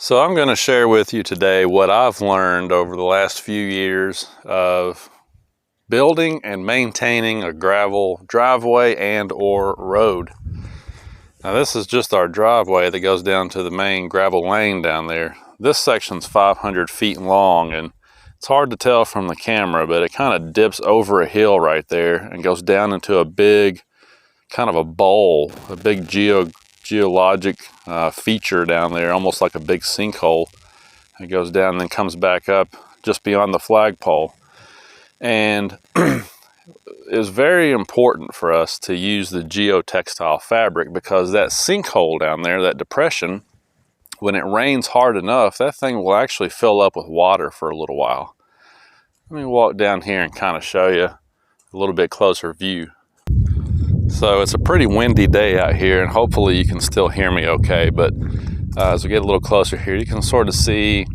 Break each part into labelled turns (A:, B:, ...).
A: So I'm going to share with you today what I've learned over the last few years of building and maintaining a gravel driveway and or road. Now this is just our driveway that goes down to the main gravel lane down there. This section's 500 feet long, and it's hard to tell from the camera, but it kind of dips over a hill right there and goes down into a big kind of a bowl, a big geologic feature down there, almost like a big sinkhole. It goes down and then comes back up just beyond the flagpole. And it's very important for us to use the geotextile fabric, because that sinkhole down there, that depression, when it rains hard enough, that thing will actually fill up with water for a little while. Let me walk down here and kind of show you a little bit closer view. So it's a pretty windy day out here, and hopefully you can still hear me okay, but as we get a little closer here, you can sort of see,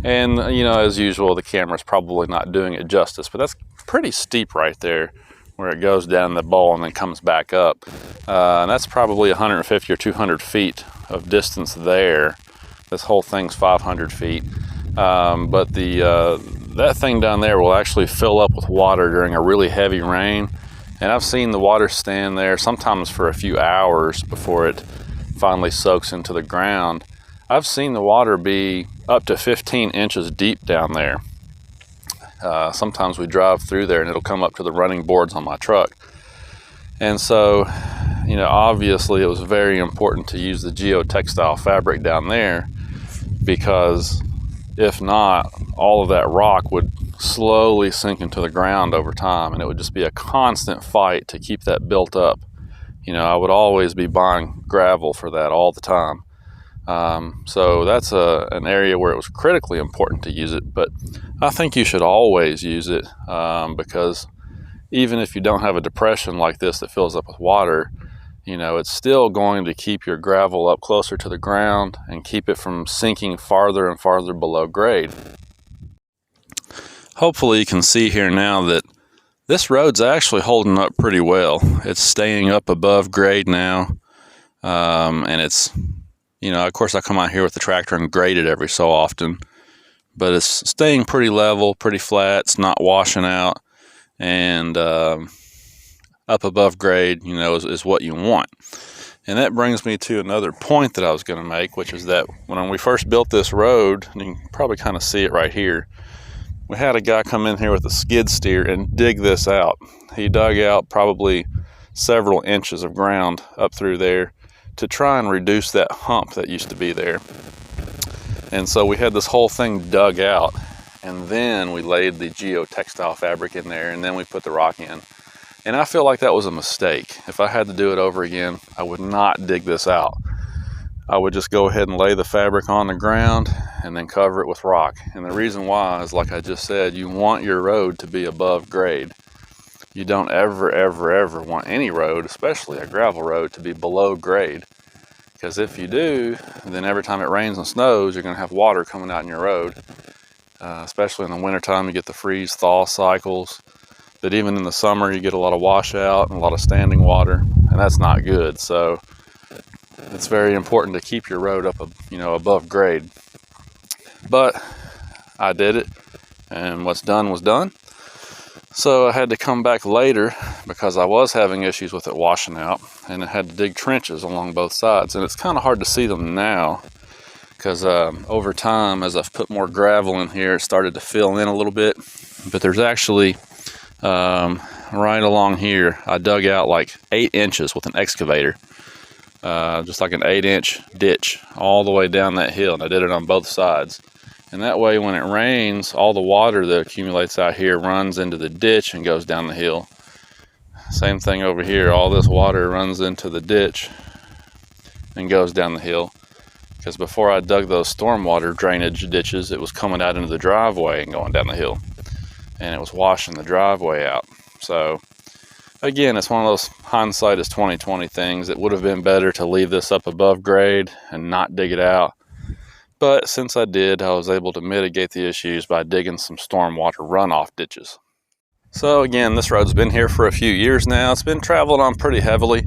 A: and you know, as usual, the camera's probably not doing it justice, but that's pretty steep right there where it goes down the bowl and then comes back up. And that's probably 150 or 200 feet of distance there. This whole thing's 500 feet. But that thing down there will actually fill up with water during a really heavy rain. And I've seen the water stand there sometimes for a few hours before it finally soaks into the ground. I've seen the water be up to 15 inches deep down there. Sometimes we drive through there and it'll come up to the running boards on my truck. And so, you know, obviously it was very important to use the geotextile fabric down there, because if not, all of that rock would slowly sink into the ground over time, and it would just be a constant fight to keep that built up. You know, I would always be buying gravel for that all the time. So that's an area where it was critically important to use it, but I think you should always use it, because even if you don't have a depression like this that fills up with water, you know, it's still going to keep your gravel up closer to the ground and keep it from sinking farther and farther below grade. Hopefully you can see here now that this road's actually holding up pretty well. It's staying up above grade now, and it's, you know, of course I come out here with the tractor and grade it every so often, but it's staying pretty level, pretty flat. It's not washing out, and up above grade, you know, is what you want. And that brings me to another point that I was going to make, which is that when we first built this road, and you can probably kind of see it right here, we had a guy come in here with a skid steer and dig this out. He dug out probably several inches of ground up through there to try and reduce that hump that used to be there. And so we had this whole thing dug out, and then we laid the geotextile fabric in there, and then we put the rock in. And I feel like that was a mistake. If I had to do it over again, I would not dig this out. I would just go ahead and lay the fabric on the ground and then cover it with rock. And the reason why is, like I just said, you want your road to be above grade. You don't ever want any road, especially a gravel road, to be below grade. Because if you do, then every time it rains and snows, you're going to have water coming out in your road. Especially in the wintertime, you get the freeze-thaw cycles. But even in the summer, you get a lot of washout and a lot of standing water, and that's not good. So it's very important to keep your road up, you know, above grade. But I did it, and what's done was done. So I had to come back later because I was having issues with it washing out, and I had to dig trenches along both sides. And it's kind of hard to see them now because over time, as I've put more gravel in here, it started to fill in a little bit. But there's actually, right along here, I dug out like 8 inches with an excavator. Just like an 8-inch ditch all the way down that hill, and I did it on both sides. And that way, when it rains, all the water that accumulates out here runs into the ditch and goes down the hill. Same thing over here, all this water runs into the ditch and goes down the hill. Because before I dug those stormwater drainage ditches, it was coming out into the driveway and going down the hill, and it was washing the driveway out. So again, it's one of those hindsight is 20/20 things. It would have been better to leave this up above grade and not dig it out. But since I did, I was able to mitigate the issues by digging some stormwater runoff ditches. So again, this road's been here for a few years now. It's been traveled on pretty heavily.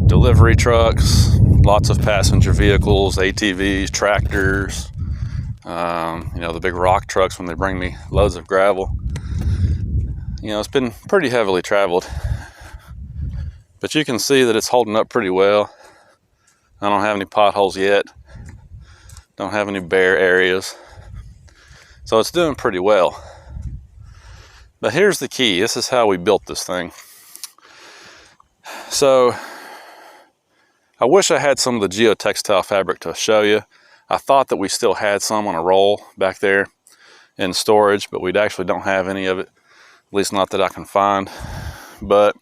A: Delivery trucks, lots of passenger vehicles, ATVs, tractors, You know, the big rock trucks when they bring me loads of gravel. You know, it's been pretty heavily traveled, but you can see that it's holding up pretty well. I don't have any potholes yet. Don't have any bare areas. So it's doing pretty well. But here's the key. This is how we built this thing. So I wish I had some of the geotextile fabric to show you. I thought that we still had some on a roll back there in storage, but we actually don't have any of it, at least not that I can find. But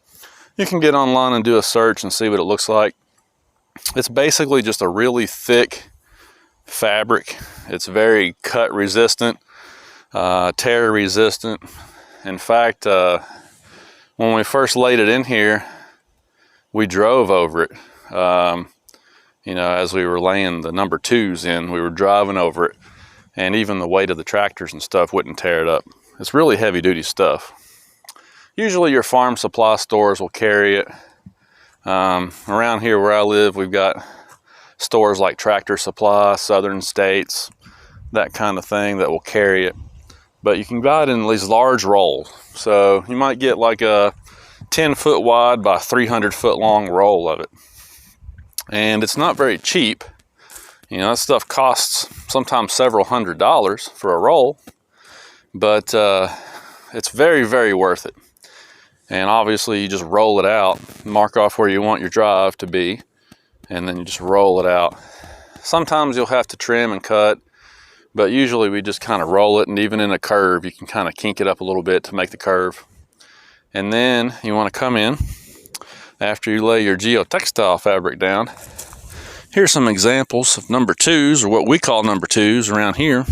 A: you can get online and do a search and see what it looks like. It's basically just a really thick fabric. It's very cut resistant, tear resistant. In fact, when we first laid it in here, we drove over it. You know, as we were laying the number 2s in, we were driving over it, and even the weight of the tractors and stuff wouldn't tear it up. It's really heavy duty stuff. Usually your farm supply stores will carry it. Around here where I live, we've got stores like Tractor Supply, Southern States, that kind of thing that will carry it. But you can buy it in these large rolls. So you might get like a 10-foot wide by 300-foot long roll of it. And it's not very cheap. You know, that stuff costs sometimes several $100s for a roll, but it's very, very worth it. And obviously you just roll it out, mark off where you want your drive to be, and then you just roll it out. Sometimes you'll have to trim and cut, but usually we just kind of roll it, and even in a curve, you can kind of kink it up a little bit to make the curve. And then you want to come in, after you lay your geotextile fabric down. Here's some examples of number 2s, or what we call number 2s around here.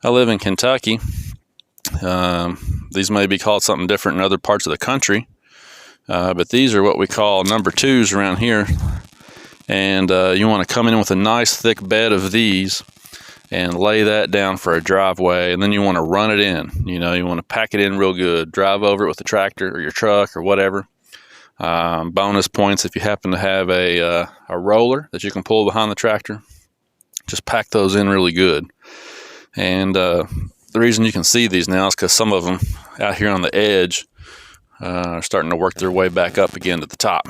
A: I live in Kentucky. These may be called something different in other parts of the country, but these are what we call number 2s around here. And you want to come in with a nice thick bed of these and lay that down for a driveway, and then you want to run it in. You know, you want to pack it in real good, drive over it with the tractor or your truck or whatever. Bonus points if you happen to have a roller that you can pull behind the tractor. Just pack those in really good. And the reason you can see these now is because some of them out here on the edge are starting to work their way back up again to the top.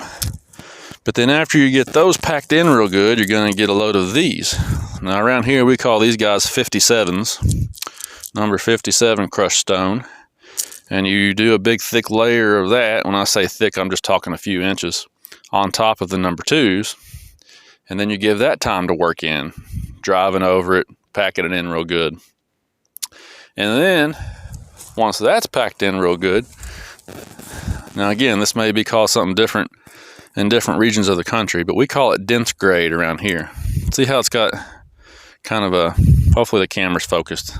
A: But then after you get those packed in real good, you're going to get a load of these. Now around here we call these guys 57s, number 57 crushed stone. And you do a big thick layer of that. When I say thick, I'm just talking a few inches on top of the number 2s. And then you give that time to work in, driving over it, packing it in real good. And then once that's packed in real good, now again, this may be called something different in different regions of the country, but we call it dense grade around here. See how it's got kind of a, hopefully the camera's focused.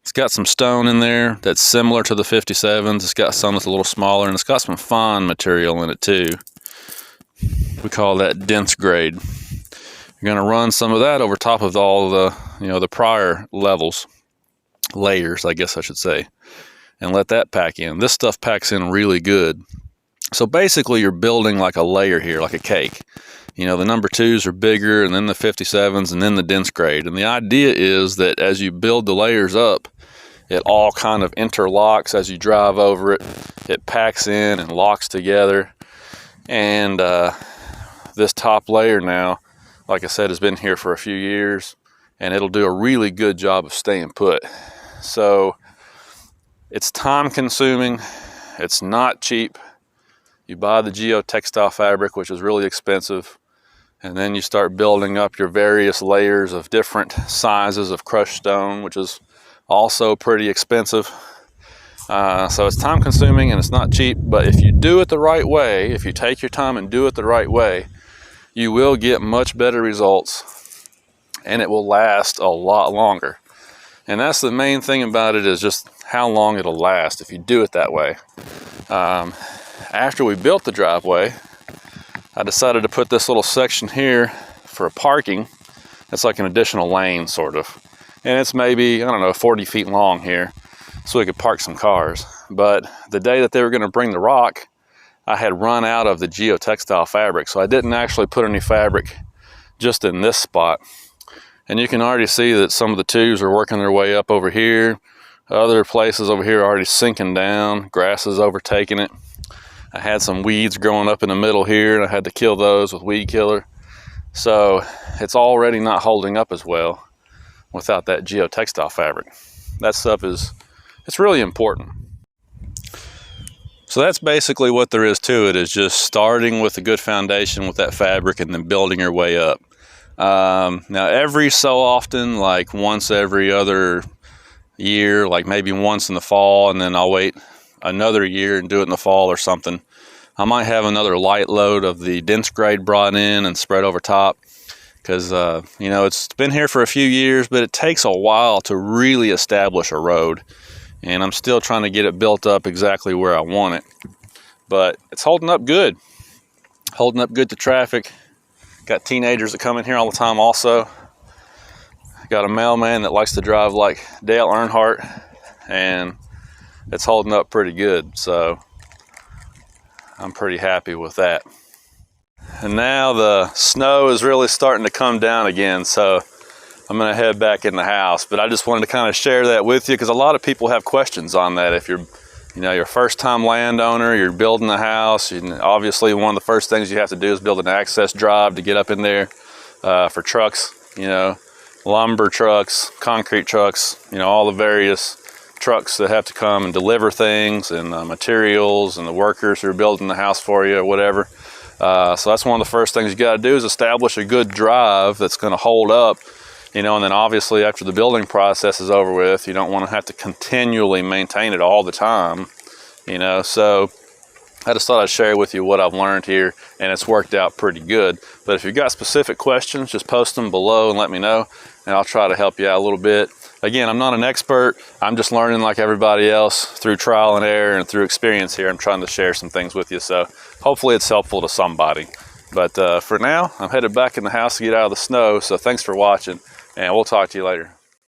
A: It's got some stone in there that's similar to the 57s. It's got some that's a little smaller, and it's got some fine material in it too. We call that dense grade. You're going to run some of that over top of all the, you know, the prior levels, layers, I guess I should say, and let that pack in. This stuff packs in really good. So basically you're building like a layer here, like a cake. You know, the number 2s are bigger, and then the 57s, and then the dense grade. And the idea is that as you build the layers up, it all kind of interlocks as you drive over it. It packs in and locks together. And this top layer now, like I said, has been here for a few years, and it'll do a really good job of staying put. So it's time consuming. It's not cheap. You buy the geotextile fabric, which is really expensive, and then you start building up your various layers of different sizes of crushed stone, which is also pretty expensive. So it's time consuming and it's not cheap, but if you do it the right way, if you take your time and do it the right way, you will get much better results, and it will last a lot longer. And that's the main thing about it, is just how long it'll last if you do it that way. After we built the driveway, I decided to put this little section here for parking. It's like an additional lane, sort of. And it's maybe, I don't know, 40 feet long here, so we could park some cars. But the day that they were going to bring the rock, I had run out of the geotextile fabric, so I didn't actually put any fabric just in this spot. And you can already see that some of the tubes are working their way up over here. Other places over here are already sinking down. Grass is overtaking it. I had some weeds growing up in the middle here, and I had to kill those with weed killer. So it's already not holding up as well without that geotextile fabric. That stuff it's really important. So that's basically what there is to it, is just starting with a good foundation with that fabric and then building your way up. Now every so often, like once every other year, like maybe once in the fall, and then I'll wait another year and do it in the fall or something, I might have another light load of the dense grade brought in and spread over top, because you know, it's been here for a few years, but it takes a while to really establish a road, and I'm still trying to get it built up exactly where I want it. But it's holding up good to traffic. Got teenagers that come in here all the time also. Got a mailman that likes to drive like Dale Earnhardt, and it's holding up pretty good, so I'm pretty happy with that. And now the snow is really starting to come down again, so I'm gonna head back in the house. But I just wanted to kind of share that with you, because a lot of people have questions on that. If you're, you know, you're a first-time landowner, you're building a house, obviously one of the first things you have to do is build an access drive to get up in there for trucks, you know, lumber trucks, concrete trucks, you know, all the various trucks that have to come and deliver things, and materials, and the workers who are building the house for you or whatever. So that's one of the first things you got to do, is establish a good drive that's going to hold up, you know. And then obviously after the building process is over with, you don't want to have to continually maintain it all the time, you know. So I just thought I'd share with you what I've learned here, and it's worked out pretty good. But if you've got specific questions, just post them below and let me know, and I'll try to help you out a little bit. Again, I'm not an expert. I'm just learning like everybody else through trial and error and through experience here. I'm trying to share some things with you, so hopefully it's helpful to somebody. But for now, I'm headed back in the house to get out of the snow, so thanks for watching, and we'll talk to you later.